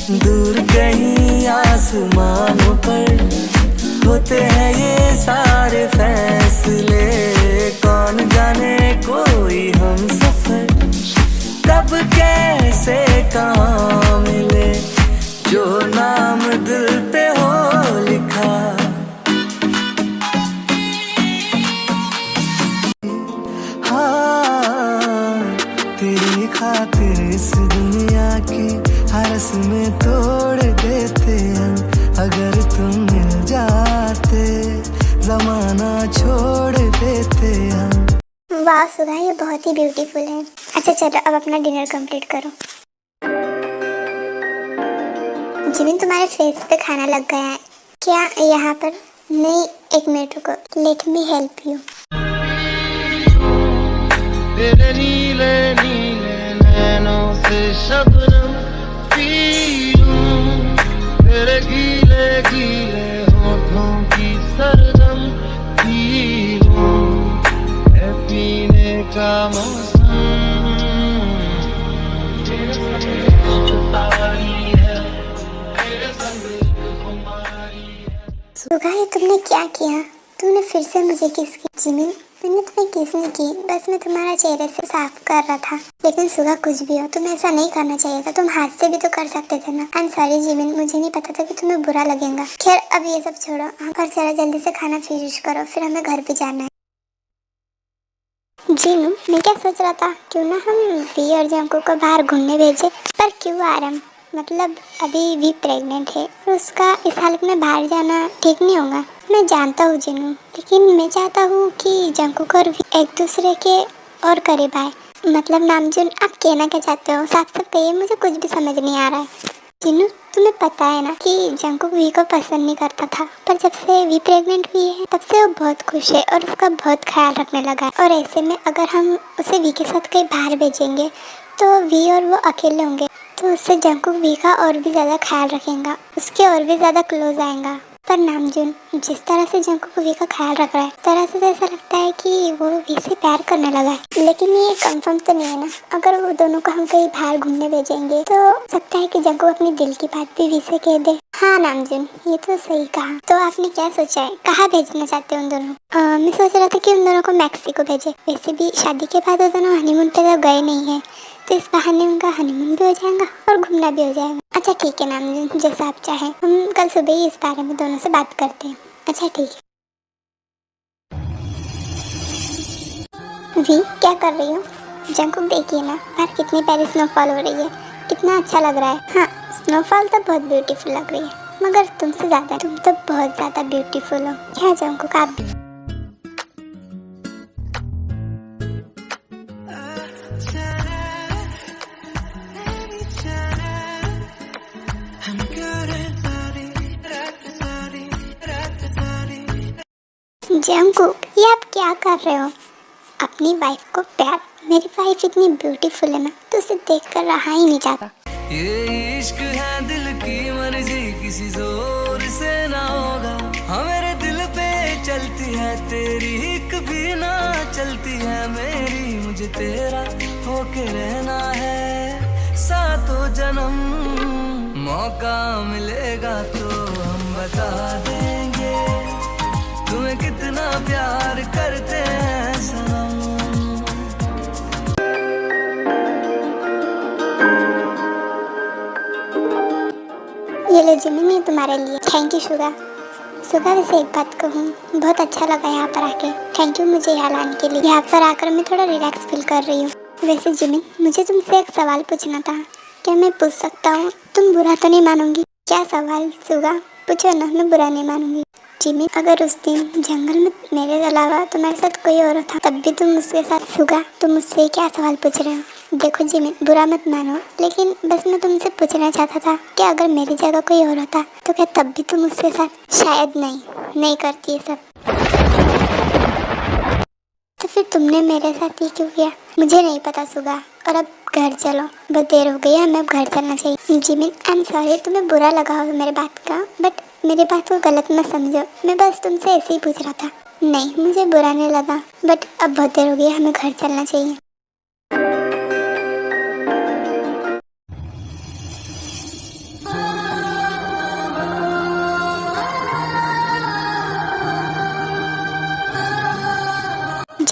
दूर कहीं आसमानों पर होते हैं ये सारे फैसले। कौन जाने कोई हम सफर कब कैसे कहाँ मिले, जो नाम दिल पे हो लिखा। हाँ, तेरी खातिर इस दुनिया की हर रस्में तोड़ देते हम। अगर तुम मिल जाते जमाना छोड़ देते हम। वाह सुधा, ये बहुत ही ब्यूटीफुल है। अच्छा चलो अब अपना डिनर कंप्लीट करो। जिमिन तुम्हारे फेस पे खाना लग गया है क्या यहाँ पर? नहीं, एक मिनट रुको, लेट मी हेल्प यू। तेरे नीले नीले नैनों से शबनम पी लूं, तेरे गीले गीले होठों की सरगम पी लूं, है पीने का मौसम। सुधा, ये तुमने क्या किया? तुमने फिर से मुझे किस की? जिमिन, मैंने तुम्हें किस नहीं की, बस मैं तुम्हारा चेहरे से साफ कर रहा था। लेकिन सुधा कुछ भी हो, तुम्हें ऐसा नहीं करना चाहिए था। तुम हाथ से भी तो कर सकते थे ना। आई एम सॉरी जिमिन, मुझे नहीं पता था कि तुम्हें बुरा लगेगा। खैर अब ये सब छोड़ो और जरा जल्दी से खाना फिनिश करो, फिर हमें घर भी जाना है। जीनू, मैं क्या सोच रहा था, क्यों ना हम वी और जंकू को बाहर घूमने भेजे। पर क्यों आराम, मतलब अभी भी प्रेग्नेंट है और उसका इस हालत में बाहर जाना ठीक नहीं होगा। मैं जानता हूँ जिनू, लेकिन मैं चाहता हूँ कि जंकुक और वी एक दूसरे के और करीब आए। मतलब नामजून, आप कहना क्या चाहते हो? साफ साफ कहिए, मुझे कुछ भी समझ नहीं आ रहा है। जिनू, तुम्हें पता है ना कि जंकुक वी को पसंद नहीं करता था, पर जब से वी प्रेग्नेंट हुई है तब से वो बहुत खुश है और उसका बहुत ख्याल रखने लगा है। और ऐसे में अगर हम उसे वी के साथ कहीं बाहर भेजेंगे तो वी और वो अकेले होंगे, तो उससे जंकुक वी का और भी ज़्यादा ख्याल रखेगा, उसके और भी ज़्यादा क्लोज आएगा। पर नामजून, जिस तरह से जंकुक वी का ख्याल रख रहा है, तरह से तो ऐसा लगता है कि वो वी से प्यार करने लगा है। लेकिन ये कंफर्म तो नहीं है ना। अगर वो दोनों को हम कहीं बाहर घूमने भेजेंगे तो सकता है कि जंकुक अपनी दिल की बात भी वी से कह दे। हाँ नामजून, ये तो सही कहा। तो आपने क्या सोचा है, कहाँ भेजना चाहते हो उन दोनों? मैं सोच रहा था कि उन दोनों को मैक्सिको भेजे। वैसे भी शादी के बाद वो दोनों हनीमून पे तो गए नहीं है, तो इस बहाने उनका हनीमून भी हो जाएगा और घूमना भी हो जाएगा। अच्छा ठीक है नामजून, जैसा आप चाहें। हम कल सुबह ही इस बारे में दोनों से बात करते हैं। अच्छा ठीक है। वी, क्या कर रही हो? जंकुक देखिए ना, बाहर कितनी प्यारी स्नोफॉल हो रही है, कितना अच्छा लग रहा है। हाँ, स्नोफॉल तो बहुत ब्यूटीफुल लग रही है, मगर तुमसे ज़्यादा, तुम तो बहुत ज़्यादा ब्यूटीफुल हो। क्या जंकुक, आप भी? जंकुक, ये आप क्या कर रहे हो? अपनी वाइफ को प्यार। मेरी वाइफ इतनी ब्यूटीफुल है ना, तो उसे देखकर रहा ही नहीं जाता। ये इश्क है दिल की मर्जी, किसी जोर से ना होगा। हाँ मेरे दिल पे चलती है तेरी, एक भी ना चलती है मेरी। मुझे तेरा होके रहना है सातों जन्म। मौका मिलेगा तो हम बता देंगे तुम्हें कितना प्यार करते हैं सनम। ये लो जिमिन, ये तुम्हारे लिए। थैंक यू सुगा। सुगा, वैसे एक बात कहूँ, बहुत अच्छा लगा यहाँ पर आके। थैंक यू मुझे यहाँ लाने के लिए। यहाँ पर आकर मैं थोड़ा रिलैक्स फील कर रही हूँ। वैसे जिमिन, मुझे तुमसे एक सवाल पूछना था, क्या मैं पूछ सकता हूँ? तुम बुरा तो नहीं मानूंगी? क्या सवाल सुगा? पूछो ना, मैं बुरा नहीं मानूंगी। जिमिन, अगर उस दिन जंगल में मेरे अलावा तुम्हारे साथ कोई और था, तब भी तुम उसके साथ? सुगा, तुम मुझसे क्या सवाल पूछ रहे हो? देखो जिमिन, बुरा मत मानो, लेकिन बस मैं तुमसे पूछना चाहता था कि अगर मेरी जगह कोई और होता तो क्या तब भी तुम उसके साथ? शायद नहीं करती ये सब। तो फिर तुमने मेरे साथ ये क्यों किया? मुझे नहीं पता सुगा। और अब घर चलो, बहुत देर हो गई है, हमें अब घर चलना चाहिए। जिमिन, आई एम सॉरी, तुम्हें बुरा लगा होगा मेरे बात का, बट मेरी बात को गलत मत समझो। मैं बस तुमसे ऐसे ही पूछ रहा था। नहीं, मुझे बुरा नहीं लगा, बट अब बहुत देर हो गई है, हमें घर चलना चाहिए।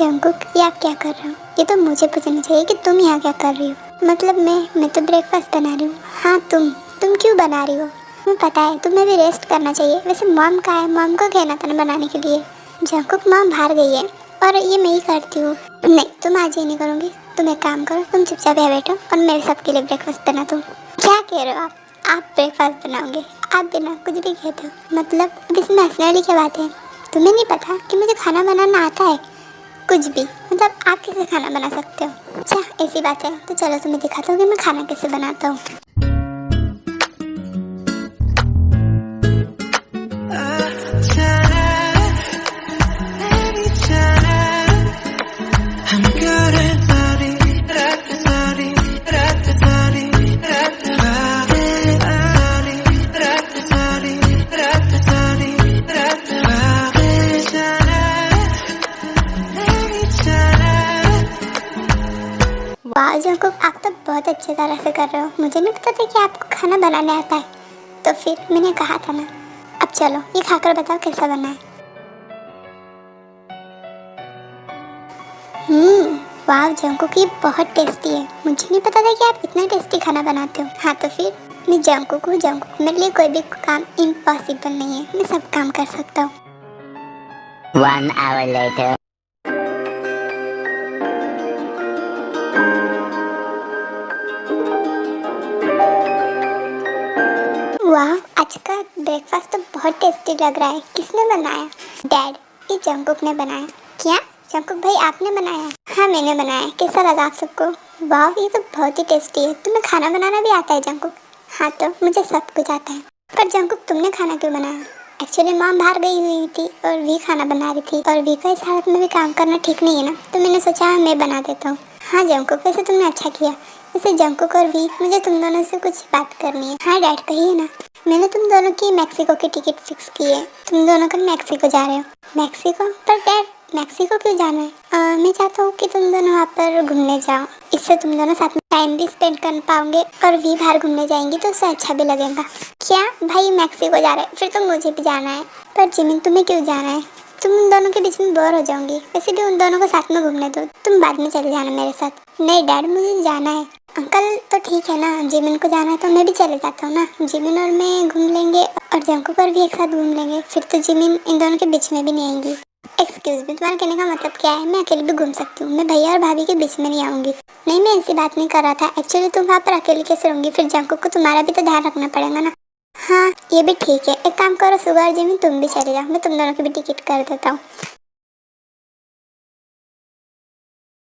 जंगकुक, ये आप क्या कर रहे हो? ये तो मुझे पूछना चाहिए कि तुम यहाँ क्या कर रही हो। मतलब मैं तो ब्रेकफास्ट बना रही हूँ। हाँ तुम क्यों बना रही हो? तुम्हें पता है तुम्हें भी रेस्ट करना चाहिए। वैसे मॉम कहाँ है? मॉम को कहना था ना बनाने के लिए। जंगकुक, मॉम बाहर गई है और ये मैं ही करती हूँ। नहीं, तुम आज ये नहीं करूँगी। तुम एक काम करो, तुम चुपचाप यहाँ बैठो और मेरे सबके लिए ब्रेकफास्ट बना दो। क्या कह रहे हो आप? आप ब्रेकफास्ट बनाओगे? आप बिना कुछ भी कहते हो? मतलब अब इसमें हंसने वाली क्या बात है? तुम्हें नहीं पता कि मुझे खाना बनाना आता है? कुछ भी मतलब आप कैसे खाना बना सकते हो? अच्छा ऐसी बात है तो चलो तुम्हें दिखाता हूँ कि मैं खाना कैसे बनाता हूँ। वाह जंगकुक, आप तो बहुत अच्छी तरह से कर रहे हो। मुझे नहीं पता था कि आपको खाना बनाने आता है। तो फिर मैंने कहा था ना। अब चलो ये खाकर बताओ कैसा बना है। वाह जंगकुक, ये बहुत टेस्टी है। मुझे नहीं पता था कि आप इतना टेस्टी खाना बनाते हो। हाँ तो फिर मैं जंगकुक हूँ। जंगकुक, मेरे लिए कोई भी काम इम्पॉसिबल नहीं है। मैं सब काम कर सकता हूँ। 1 hour later. वाह, आज का ब्रेकफास्ट तो बहुत टेस्टी लग रहा है। किसने बनाया? डैड, ये जंगकुक ने बनाया। क्या जंगकुक भाई आपने बनाया? हाँ मैंने बनाया। कैसा लगा आप सबको? वाह ये तो बहुत ही टेस्टी है। तुम्हें खाना बनाना भी आता है जंगकुक? हाँ तो मुझे सब कुछ आता है। पर जंगकुक तुमने खाना क्यों बनाया? एक्चुअली मॉम बाहर गई हुई थी और वी खाना बना रही थी और वी को इस हालत में भी काम करना ठीक नहीं है ना, तो मैंने सोचा मैं बना देता हूँ। हाँ जंगकुक, वैसे तुमने अच्छा किया। वैसे जंगकुक और वी, मुझे तुम दोनों से कुछ बात करनी है। हाँ डैड कहिए ना। मैंने तुम दोनों की मैक्सिको की टिकट फिक्स की है। तुम दोनों कल मैक्सिको जा रहे हो। मैक्सिको? पर डैड मैक्सिको क्यों जाना है? मैं चाहता हूँ कि तुम दोनों वहाँ पर घूमने जाओ। इससे तुम दोनों साथ में टाइम भी स्पेंड कर पाओगे और वी बाहर घूमने जाएंगी तो उससे अच्छा भी लगेगा। क्या भाई मैक्सिको जा रहे हैं? फिर तो मुझे भी जाना है। पर जिमिन तुम्हें क्यों जाना है? तुम उन दोनों के बीच में बोर हो जाऊंगी। वैसे भी उन दोनों को साथ में घूमने दो, तुम बाद में चले जाना मेरे साथ। नहीं डैड मुझे जाना है। अंकल तो ठीक है ना, जिमिन को जाना है तो मैं भी चले जाता हूँ ना। जिमिन और मैं घूम लेंगे और जंगकुक पर भी एक साथ घूम लेंगे। फिर तो जिमिन इन दोनों के बीच में भी नहीं आएंगी। एक्सक्यूज मी, तुम्हारा कहने का मतलब क्या है? मैं अकेले भी घूम सकती हूँ। मैं भैया और भाभी के बीच में नहीं आऊंगी। नहीं मैं ऐसी बात नहीं कर रहा था। एक्चुअली तुम वहाँ पर अकेले कैसे रहूंगी? फिर जंगकुक को तुम्हारा भी तो ध्यान रखना पड़ेगा ना। हाँ ये भी ठीक है। एक काम करो सुगा और जिमिन तुम भी चले जाओ। मैं तुम दोनों की भी टिकट कर देता हूँ।